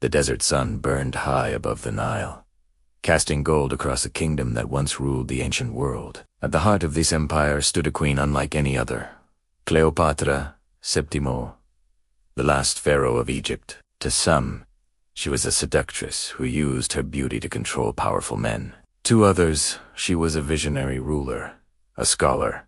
The desert sun burned high above the Nile, casting gold across a kingdom that once ruled the ancient world. At the heart of this empire stood a queen unlike any other, Cleopatra, Septimo, the last pharaoh of Egypt. To some, she was a seductress who used her beauty to control powerful men. To others, she was a visionary ruler, a scholar,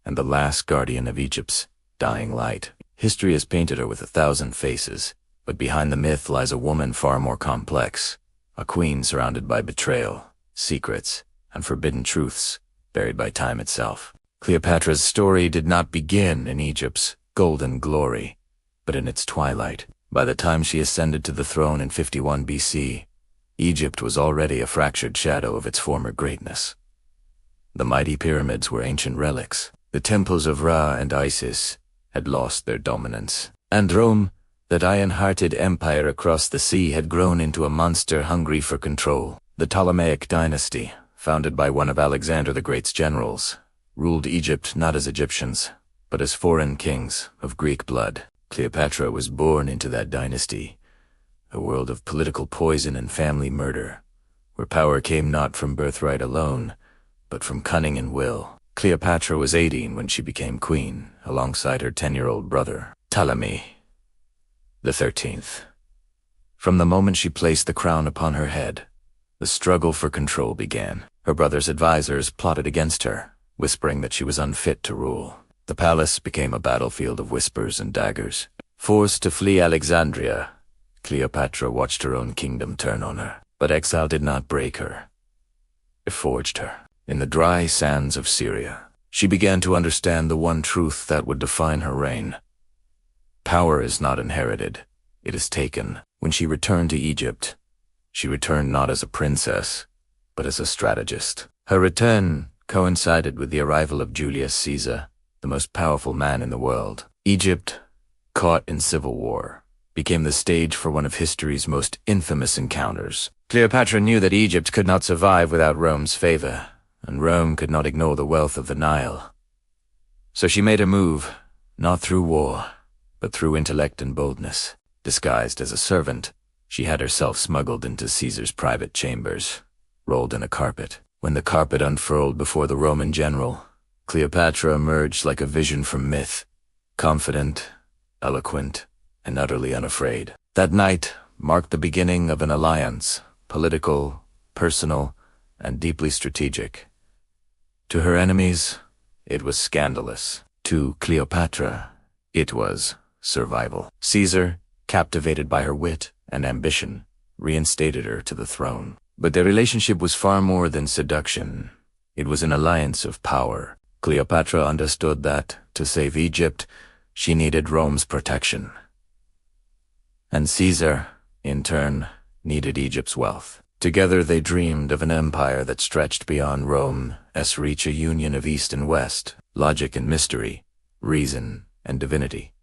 and the last guardian of Egypt's dying light. History has painted her with 1,000 faces, but behind the myth lies a woman far more complex, a queen surrounded by betrayal, secrets, and forbidden truths buried by time itself. Cleopatra's story did not begin in Egypt's golden glory, but in its twilight. By the time she ascended to the throne in 51 BC, Egypt was already a fractured shadow of its former greatness. The mighty pyramids were ancient relics. The temples of Ra and Isis had lost their dominance. And Rome, that iron-hearted empire across the sea, had grown into a monster hungry for control. The Ptolemaic dynasty, founded by one of Alexander the Great's generals, ruled Egypt not as Egyptians, but as foreign kings of Greek blood. Cleopatra was born into that dynasty, a world of political poison and family murder, where power came not from birthright alone, but from cunning and will. Cleopatra was 18 when she became queen, alongside her 10-year-old brother, Ptolemy the 13th. From the moment she placed the crown upon her head, the struggle for control began. Her brother's advisors plotted against her, whispering that she was unfit to rule. The palace became a battlefield of whispers and daggers. Forced to flee Alexandria, Cleopatra watched her own kingdom turn on her. But exile did not break her. It forged her. In the dry sands of Syria, she began to understand the one truth that would define her reign. Power is not inherited, it is taken. When she returned to Egypt, she returned not as a princess, but as a strategist. Her return coincided with the arrival of Julius Caesar, the most powerful man in the world. Egypt, caught in civil war, became the stage for one of history's most infamous encounters. Cleopatra knew that Egypt could not survive without Rome's favor, and Rome could not ignore the wealth of the Nile. So she made a move, not through war, but through intellect and boldness. Disguised as a servant, she had herself smuggled into Caesar's private chambers, rolled in a carpet. When the carpet unfurled before the Roman general, Cleopatra emerged like a vision from myth, confident, eloquent, and utterly unafraid. That night marked the beginning of an alliance, political, personal, and deeply strategic. To her enemies, it was scandalous. To Cleopatra, it was survival. Caesar, captivated by her wit and ambition, reinstated her to the throne. But their relationship was far more than seduction. It was an alliance of power. Cleopatra understood that, to save Egypt, she needed Rome's protection. And Caesar, in turn, needed Egypt's wealth. Together they dreamed of an empire that stretched beyond Rome's reach, a union of East and West, logic and mystery, reason and divinity.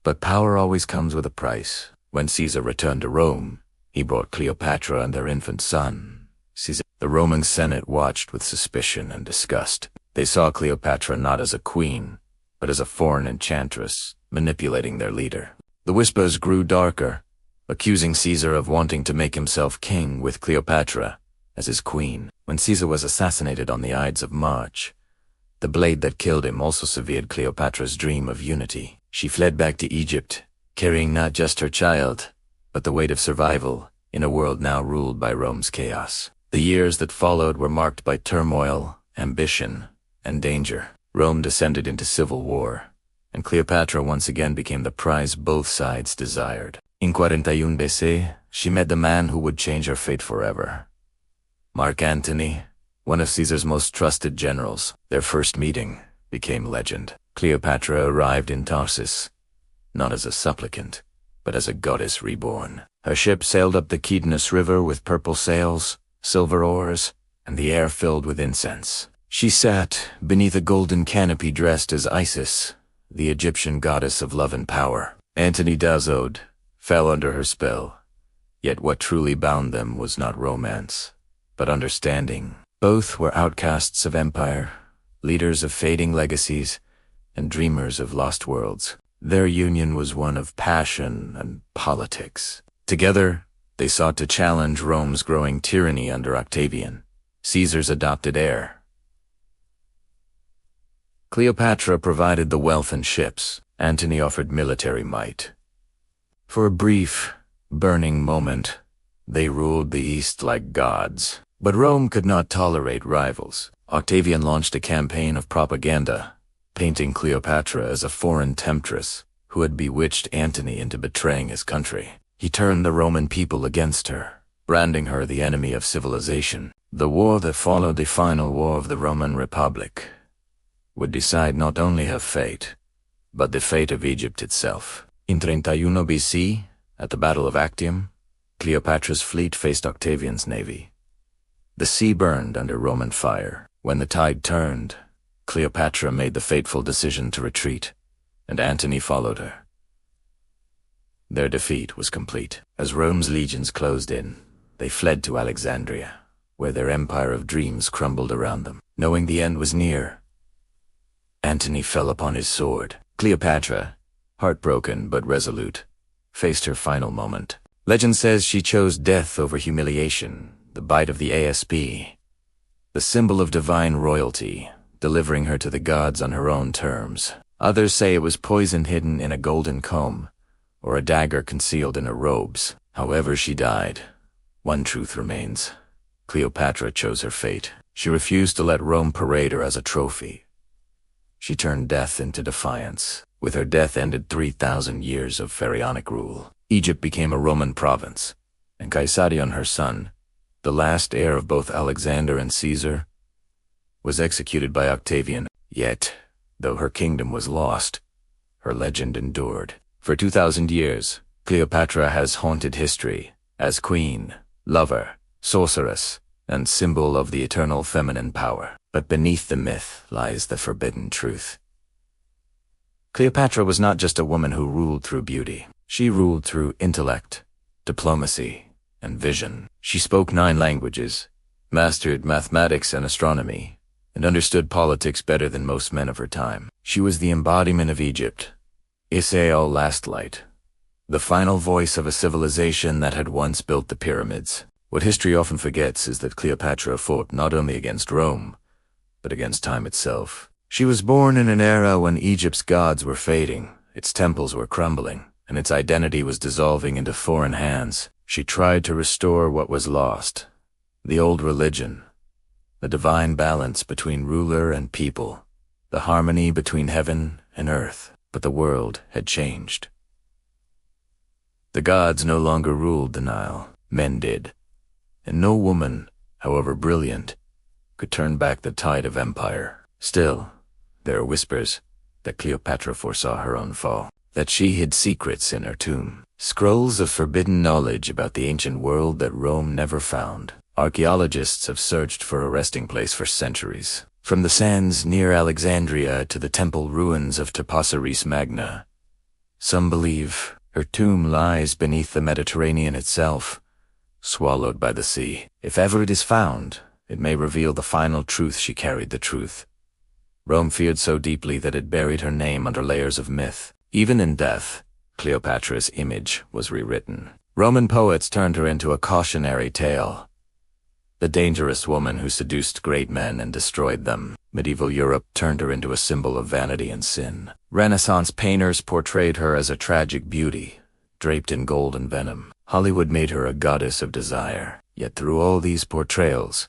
But power always comes with a price. When Caesar returned to Rome, he brought Cleopatra and their infant son, Caesar. The Roman Senate watched with suspicion and disgust. They saw Cleopatra not as a queen, but as a foreign enchantress, manipulating their leader. The whispers grew darker, accusing Caesar of wanting to make himself king with Cleopatra as his queen. When Caesar was assassinated on the Ides of March, the blade that killed him also severed Cleopatra's dream of unity. She fled back to Egypt, carrying not just her child, but the weight of survival in a world now ruled by Rome's chaos. The years that followed were marked by turmoil, ambition, and danger. Rome descended into civil war, and Cleopatra once again became the prize both sides desired. In 41 BC, she met the man who would change her fate forever. Mark Antony, one of Caesar's most trusted generals. Their first meeting became legend. Cleopatra arrived in Tarsus, not as a supplicant, but as a goddess reborn. Her ship sailed up the Kedonus River with purple sails, silver oars, and the air filled with incense. She sat beneath a golden canopy dressed as Isis, the Egyptian goddess of love and power. Antony dazzled, fell under her spell. Yet what truly bound them was not romance, but understanding. Both were outcasts of empire, leaders of fading legacies, and dreamers of lost worlds. Their union was one of passion and politics. Together, they sought to challenge Rome's growing tyranny under Octavian, Caesar's adopted heir. Cleopatra provided the wealth and ships. Antony offered military might. For a brief, burning moment, they ruled the East like gods. But Rome could not tolerate rivals. Octavian launched a campaign of propaganda, painting Cleopatra as a foreign temptress who had bewitched Antony into betraying his country. He turned the Roman people against her, branding her the enemy of civilization. The war that followed the final war of the Roman Republic would decide not only her fate, but the fate of Egypt itself. In 31 BC, at the Battle of Actium, Cleopatra's fleet faced Octavian's navy. The sea burned under Roman fire. When the tide turned, Cleopatra made the fateful decision to retreat, and Antony followed her. Their defeat was complete. As Rome's legions closed in, they fled to Alexandria, where their empire of dreams crumbled around them. Knowing the end was near, Antony fell upon his sword. Cleopatra, heartbroken but resolute, faced her final moment. Legend says she chose death over humiliation, the bite of the asp, the symbol of divine royalty, delivering her to the gods on her own terms. Others say it was poison hidden in a golden comb, or a dagger concealed in her robes. However she died, one truth remains. Cleopatra chose her fate. She refused to let Rome parade her as a trophy. She turned death into defiance. With her death ended 3,000 years of pharaonic rule. Egypt became a Roman province, and Caesarion, her son, the last heir of both Alexander and Caesar, was executed by Octavian. Yet, though her kingdom was lost, her legend endured. For 2,000 years, Cleopatra has haunted history as queen, lover, sorceress, and symbol of the eternal feminine power. But beneath the myth lies the forbidden truth. Cleopatra was not just a woman who ruled through beauty. She ruled through intellect, diplomacy, and vision. She spoke 9 languages, mastered mathematics and astronomy, and understood politics better than most men of her time. She was the embodiment of Egypt, Israel last light, the final voice of a civilization that had once built the pyramids. What history often forgets is that Cleopatra fought not only against Rome, but against time itself. She was born in an era when Egypt's gods were fading, its temples were crumbling, and its identity was dissolving into foreign hands. She tried to restore what was lost, the old religion, the divine balance between ruler and people, the harmony between heaven and earth. But the world had changed. The gods no longer ruled the Nile, men did, and no woman, however brilliant, could turn back the tide of empire. Still, there are whispers that Cleopatra foresaw her own fall, that she hid secrets in her tomb, scrolls of forbidden knowledge about the ancient world that Rome never found. Archaeologists have searched for a resting place for centuries. From the sands near Alexandria to the temple ruins of Tapasaris Magna, some believe her tomb lies beneath the Mediterranean itself, swallowed by the sea. If ever it is found, it may reveal the final truth she carried, the truth. Rome feared so deeply that it buried her name under layers of myth. Even in death, Cleopatra's image was rewritten. Roman poets turned her into a cautionary tale, the dangerous woman who seduced great men and destroyed them. Medieval Europe turned her into a symbol of vanity and sin. Renaissance painters portrayed her as a tragic beauty, draped in gold and venom. Hollywood made her a goddess of desire. Yet through all these portrayals,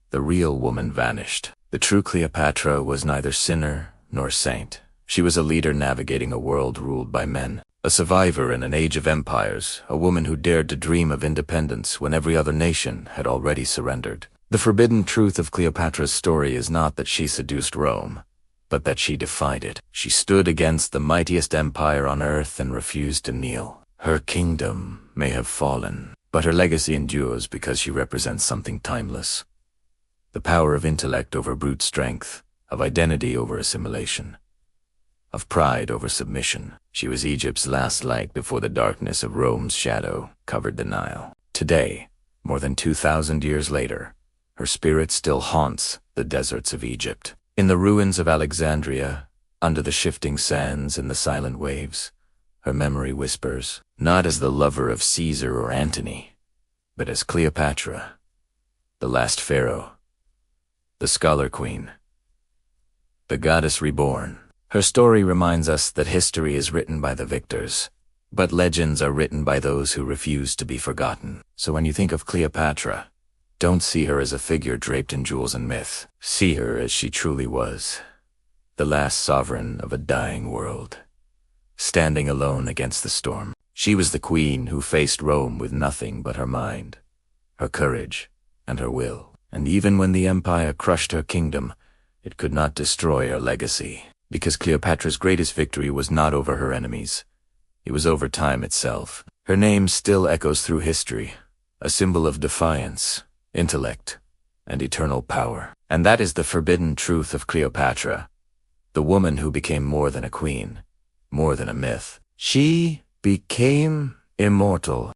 the real woman vanished. The true Cleopatra was neither sinner nor saint. She was a leader navigating a world ruled by men. A survivor in an age of empires, a woman who dared to dream of independence when every other nation had already surrendered. The forbidden truth of Cleopatra's story is not that she seduced Rome, but that she defied it. She stood against the mightiest empire on earth and refused to kneel. Her kingdom may have fallen, but her legacy endures because she represents something timeless. The power of intellect over brute strength, of identity over assimilation, of pride over submission. She was Egypt's last light before the darkness of Rome's shadow covered the Nile. Today, more than 2,000 years later, her spirit still haunts the deserts of Egypt. In the ruins of Alexandria, under the shifting sands and the silent waves, her memory whispers, not as the lover of Caesar or Antony, but as Cleopatra, the last pharaoh, the scholar queen, the goddess reborn. Her story reminds us that history is written by the victors, but legends are written by those who refuse to be forgotten. So when you think of Cleopatra, don't see her as a figure draped in jewels and myth. See her as she truly was, the last sovereign of a dying world, standing alone against the storm. She was the queen who faced Rome with nothing but her mind, her courage, and her will. And even when the empire crushed her kingdom, it could not destroy her legacy, because Cleopatra's greatest victory was not over her enemies. It was over time itself. Her name still echoes through history, a symbol of defiance, intellect, and eternal power. And that is the forbidden truth of Cleopatra, the woman who became more than a queen, more than a myth. She became immortal.